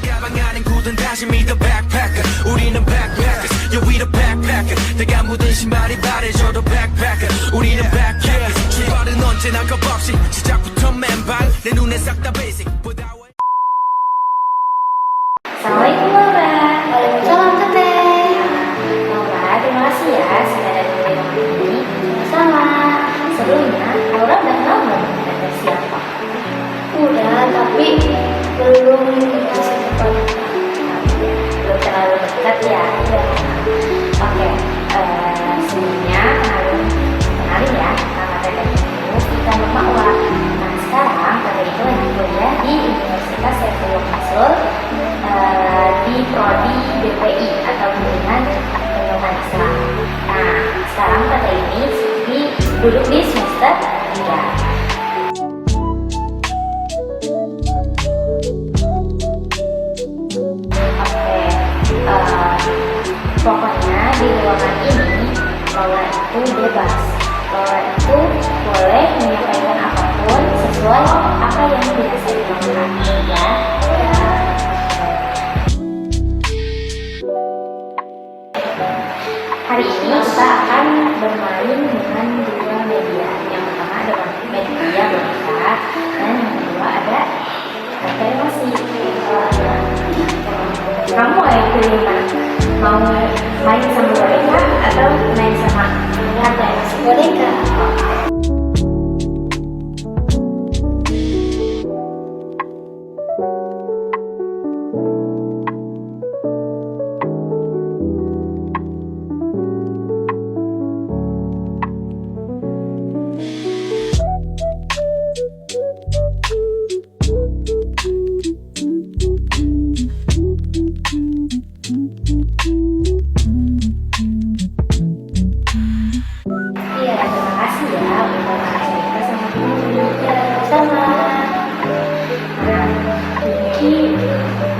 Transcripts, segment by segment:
가방 안엔 굳은 다짐이 the backpacker 우리는 backpackers yeah we the backpacker 내가 묻은 신발이 바래져도 backpacker 우리는 backpackers 출발은 언제나 겁없이 시작부터 맨발 내 눈에 싹 다 basic Assalamualaikum Laura. Waalaikumsalam Teteh. Laura, terima kasih ya sudah datang di rumah ini. Sama. Sebelumnya, Laura udah kenal belum Teteh siapa? Udah, tapi belum sempat. Belum terlalu dekat ya. Oke, sebelumnya kenalin ya, nama Teteh itu Ika Nurmawla. Nah sekarang Teteh itu lagi kuliah di Universitas Saifullah Masrur di Prodi BPI atau Bimbingan Pengembangan Islam. Nah, sekarang Teteh ini duduk di semester 3. Pokoknya di ruangan ini Laura itu bebas. Laura itu boleh menyampaikan apapun sesuai apa yang dirasain Laura ya. Hari ini kita akan bermain dengan dua media. Yang pertama ada media boneka dan yang kedua ada animasi. Kamu yang pilih mana? Mau main sama boneka atau main sama animasi? Boneka.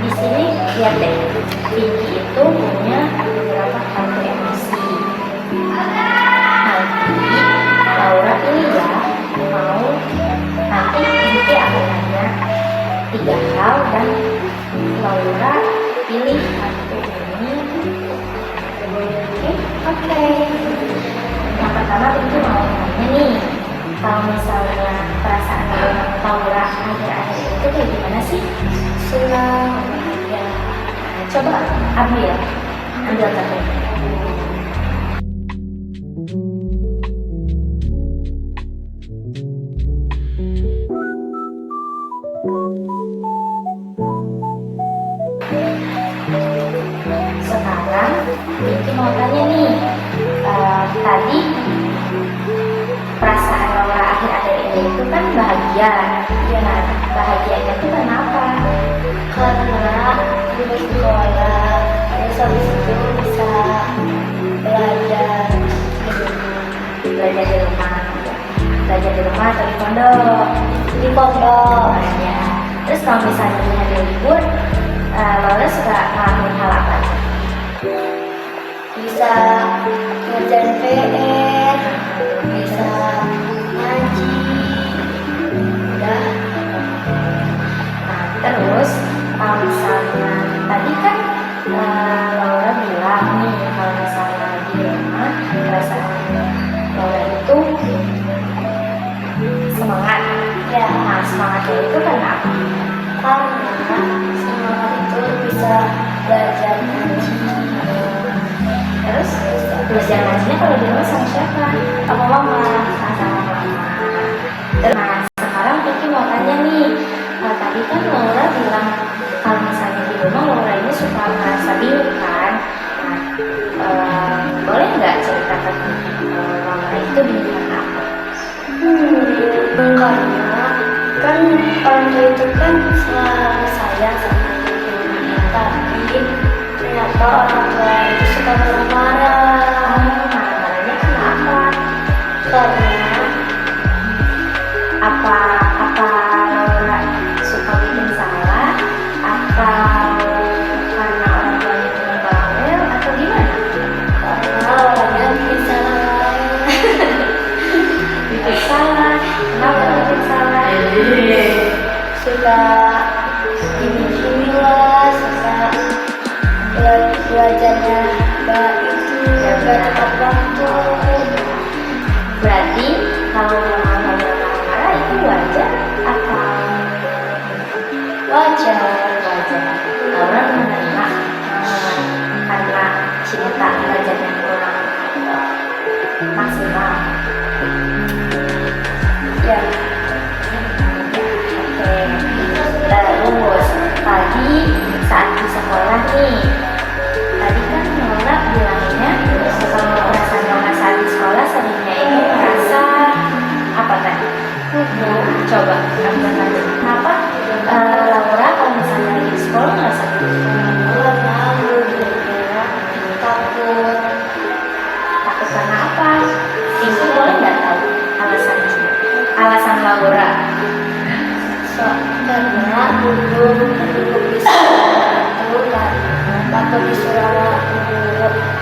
Di sini lihat deh, Pinky itu punya beberapa kartu emosi. Nanti Laura pilih ya, mau nanti Pinky akan nanya 3 hal dan Laura pilih kartu ini. Oke. Yang pertama Pinky mau nanya nih, kalau misalnya perasaan Laura akhir-akhir itu kayak gimana sih? Senang ya. Coba ambil kartu. Sekarang Pinky mau tanya nih, tadi perasaan Laura akhir-akhir ini itu kan bahagia. Ya, bahagianya itu kenapa? Karena di sekolah, terus habis itu bisa belajar di rumah atau di pondok? Di pondok. Ya. Terus kalau misalnya di hari libur, Laura suka ngelakuin hal apa? Bisa ngerjain PR, bisa ngaji, udah. Nah, terus kalau misalnya tadi kan Laura bilang nih, kalau misalnya di rumah perasaan Laura itu semangat ya. Nah, semangatnya itu karena apa? Karena semangat itu bisa belajar ngaji. Terus belajar ngajinya kalau di rumah sama siapa? Sama mama. Sama mama. Nah, sekarang Pinky mau tanya nih, tadi kan Laura bilang kalau misalnya di rumah Laura ini suka merasa bingung kan? Nah, boleh nggak ceritakan Laura itu bingung apa? Karena kan orang tua itu kan selalu sayang sama anaknya, tapi ternyata orang tua itu suka marah-marah. Marah-marahnya kenapa? Karena apa Laura suka bikin salah atau karena orang tuanya cuma bawel atau gimana? karena orangnya bikin salah. Bikin salah, kenapa bikin salah? Suka belajarnya nggak tepat waktu. Berarti kalau Laura marah-marah itu wajar atau Wajar. wajar? Laura menerima karena cinta belajarnya kurang maksimal. Ya. Oke, terus tadi saat di sekolah nih, tadi kan Laura bilangnya kalau perasaan Laura saat di sekolah seringnya itu merasa apa tadi? Coba kamu tanya kenapa Laura kalau misalnya lagi di sekolah ngerasa Malu, takut. takut karena apa? Itu boleh nggak tahu alasannya? Alasan Laura. Karena belum bisa itu karena takut disuruh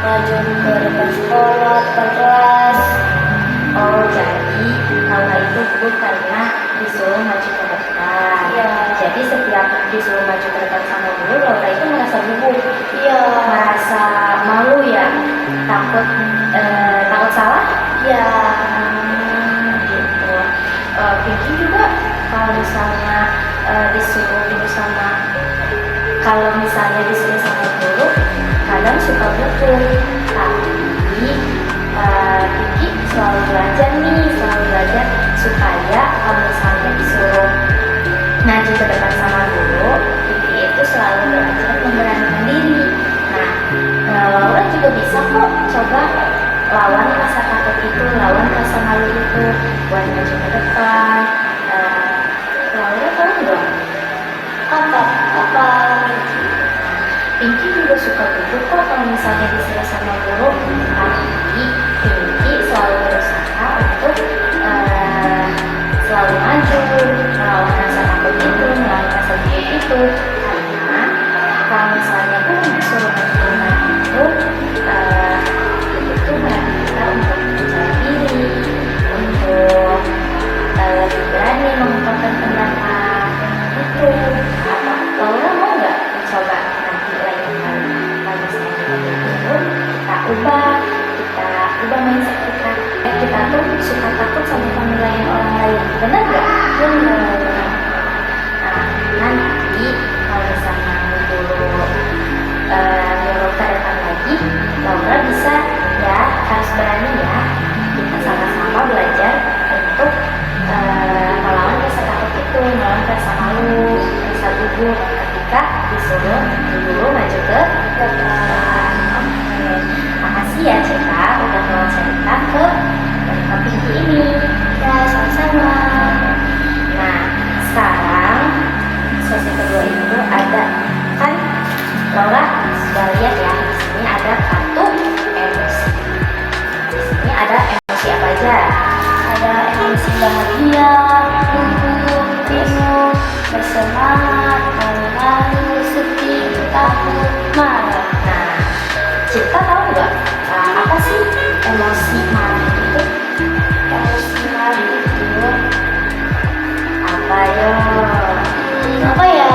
maju ke depan sekolah, ke kelas. Oh, jadi Laura itu gugup karena disuruh maju ke depan. Iya. Jadi setiap disuruh maju ke depan sama guru, Laura itu merasa gugup, Iya. merasa malu ya, takut takut salah. Iya. Gitu. Pinky juga kalau misalnya kalau misalnya disuruh sama guru, kadang suka gugup. Tapi Pinky selalu belajar supaya kalau misalnya disuruh maju ke depan sama guru, Pinky itu selalu belajar memberanikan diri. Nah, Laura juga bisa kok coba lawan rasa takut itu, lawan rasa malu itu buat maju ke depan. Laura tahu nggak? Apa? Pinky juga suka gugup kok kalau misalnya disuruh sama guru, tapi Pinky selalu berusaha untuk selalu maju, melawan rasa takut itu, melawan rasa gugup itu. Karena kalau misalnya guru disuruh maju itu melatih kita untuk percaya diri, untuk lebih berani mengungkapkan pendapat itu. Apa Laura mau nggak mencoba nanti lain kali kalau misalnya kita berguru, kita ubah mindset kita. Kita tuh suka takut sama penilaian orang lain, benar nggak? Benar. Nah, nanti kalau misalnya guru nyuruh ke depan lagi, Laura bisa ya, harus berani ya. Kita sama-sama belajar untuk melawan rasa takut itu, melawan rasa malu, rasa gugup ketika disuruh guru maju ke depan. Oke, makasih ya Cita udah mau cerita ke Pinky ini. Ya, sama-sama. Nah, sekarang sesi kedua itu ada kan Laura sudah lihat ya, di sini ada kartu emosi. Di sini ada emosi apa aja? Ada emosi bahagia, gugup, bingung, bersemangat, malu, sedih, takut, marah. Nah, Cita tahu nggak apa sih emosi marah itu? Emosi marah itu Apa ya? apa ya?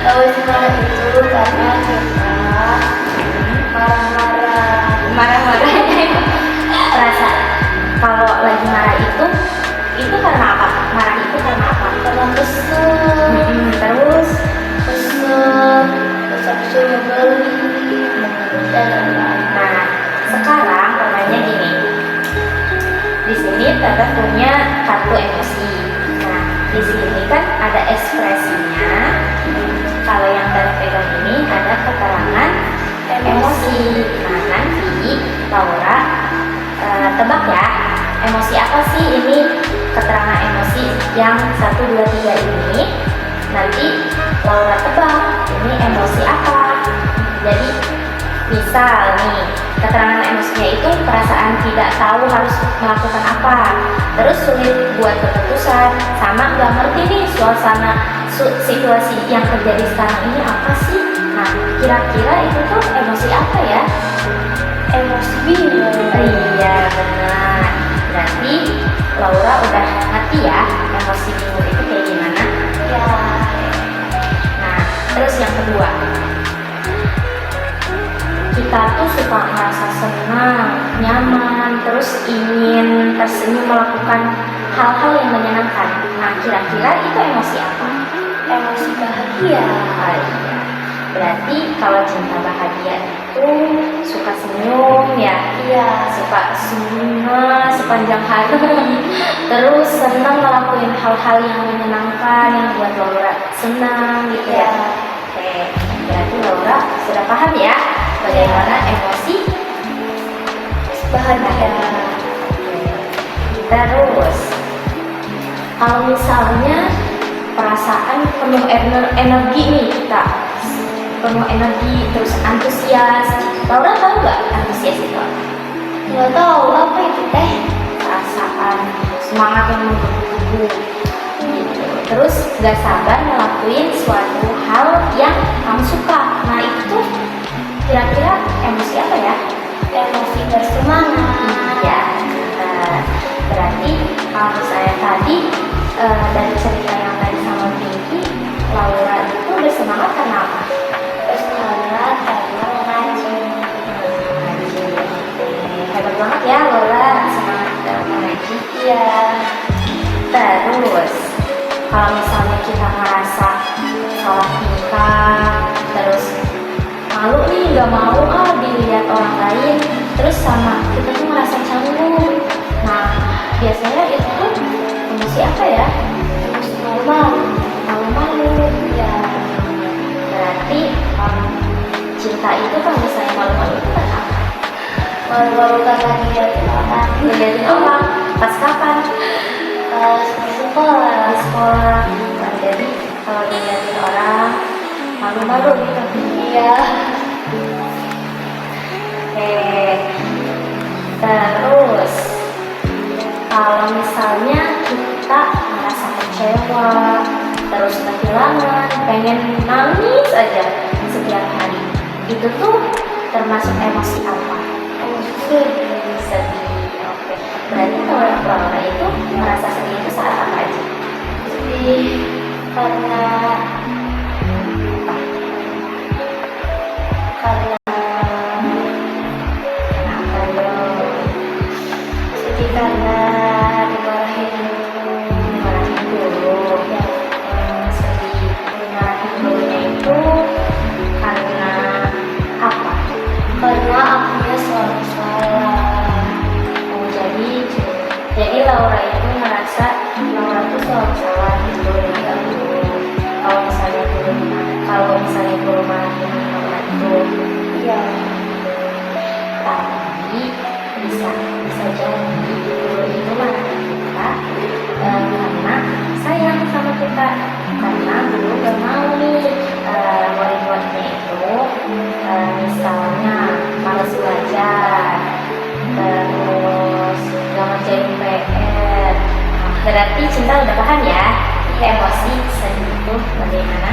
Emosi marah itu karena kita marah-marah. Marah-marah. Rasa kalau lagi marah itu karena apa? Marah itu karena apa? Karena kesel, Terus terus nyebelin, dan lain-lain. nah, sekarang pertanyaannya gini. Di sini Tata punya kartu emosi. Nah, di sini kan ada ekspresinya. Kalau yang Tata pegang ini ada keterangan emosi. Nah, nanti Laura tebak ya, emosi apa sih ini? Keterangan emosi yang 1, 2, 3 ini. Nanti Laura tebak ini emosi apa. Jadi misal nih, keterangan emosinya itu perasaan tidak tahu harus melakukan apa, terus sulit buat keputusan, sama nggak ngerti nih suasana situasi yang terjadi sekarang ini apa sih. Nah, kira-kira itu tuh emosi apa ya? Emosi bingung. Iya, benar. Berarti Laura udah ngerti ya emosi bingung itu kayak gimana. Ya, Nah, terus yang kedua, kita tuh suka merasa senang, nyaman, terus ingin tersenyum melakukan hal-hal yang menyenangkan. Nah, kira-kira itu emosi apa? Emosi bahagia. Ah, iya. Berarti kalau cinta bahagia itu suka senyum ya, Iya. suka bunga sepanjang hari, terus senang ngelakuin hal-hal yang menyenangkan yang buat Laura senang gitu ya. Iya. Oke, berarti Laura sudah paham ya bagaimana emosi Bahagia. Terus, kalau misalnya perasaan penuh energi nih kita, penuh energi, terus antusias. Laura tahu nggak antusias itu apa? Nggak tahu apa itu teh. Perasaan semangat yang menggebu-gebu. Gitu. Terus nggak sabar ngelakuin suatu hal yang kamu suka. Nah itu tuh kira-kira emosi apa ya? Emosi bersemangat. Ya, berarti kalau saya tadi dari cerita yang tadi sama Pinky, Laura itu bersemangat karena apa? Bersemangat karena mengaji. Mengaji. Hebat banget ya Laura, semangat dalam mengaji. Iya. Terus, kalau misalnya kita ngerasa salah tingkah, terus malu nih, nggak mau dilihat orang lain, terus sama kita tuh ngerasa canggung. Nah, biasanya itu tuh emosi apa ya? Emosi malu. Malu-malu. Iya. Berarti cinta itu kalau misalnya malu-malu itu kan apa? Malu-malu karena dilihatin orang. Dilihatin orang. Pas kapan? Pas di sekolah. Di sekolah. Nah, jadi kalau dilihatin orang malu-malu gitu. Iya. Terus kalau misalnya kita merasa kecewa, terus kehilangan, pengen nangis aja setiap hari, itu tuh termasuk emosi apa? Emosi sedih. Sedih. Oke. Berarti kalau Laura itu merasa sedih itu saat apa aja? Sedih karena Apa yo? sedih karena dimarahin. Dimarahin dulu. Ya. Sedih dimarahin dulunya itu karena apa? Karena akunya selalu salah. Oh, jadi Laura itu ngerasa Laura itu selalu salah gitu ya dulu. Kalau misalnya dulu marahin Laura itu, Iya. tapi bisa jadi dulu itu marahin kita karena sayang sama kita, karena dulu gak mau nih murid-muridnya itu misalnya malas belajar, terus gak ngerjain PR. Berarti cinta udah paham ya emosi sedih itu bagaimana?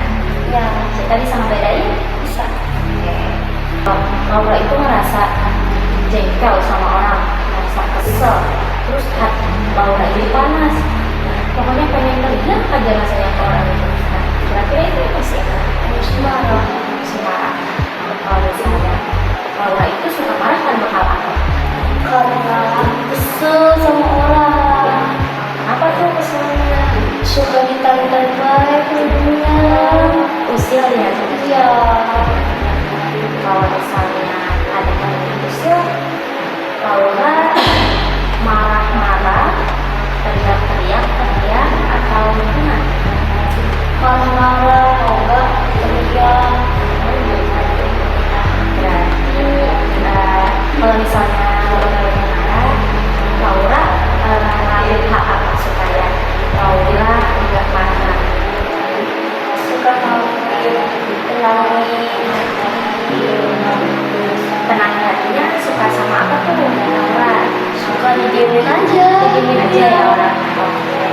Ya. Cinta bisa ngebedain? Bisa. Laura itu ngerasa jengkel sama orang, ngerasa kesel, terus hati Laura ini panas. Pokoknya pengen teriak aja rasanya ke orang itu. Nah, kira-kira itu emosi apa? Emosi marah. Emosi marah. Kalau misalnya Laura itu suka marah karena hal apa? Karena kesel sama orang. Kenapa tuh keselnya? Suka ditarik-tarik baik hidungnya. Usil ya? Iya. Kalau misalnya ada yang usil, Laura marah-marah, teriak-teriak, atau gimana? Kalau marah, kalau enggak teriak. Berarti kalau misalnya Laura marah, Laura ngelakuin hal apa supaya Laura nggak marah? Suka tenangin. Tenangin hatinya, suka sama apa tuh Laura? Suka didiemin aja. Diemin aja ya orang. Oke.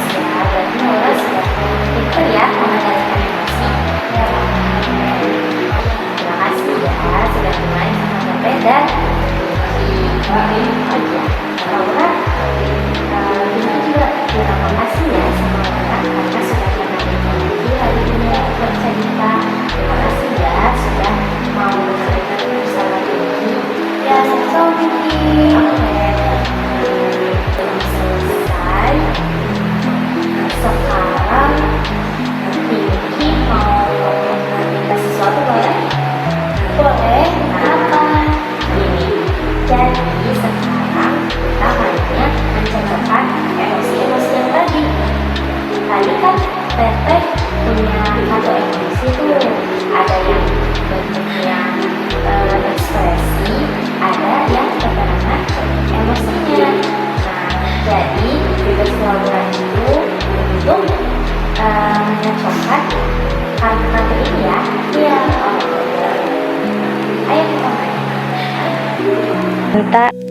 Siap, berarti Laura sudah pintar ya mengendalikan emosi. Ya. Terima kasih ya sudah bermain sama Tete dan di aja. Laura, ini juga terima kasih ya sama Laura karena sudah menemani hari ini bercerita. Terima kasih ya sudah mau bercerita. kartu ini ya. Iya. Oh, boleh. Ayo kita main. Minta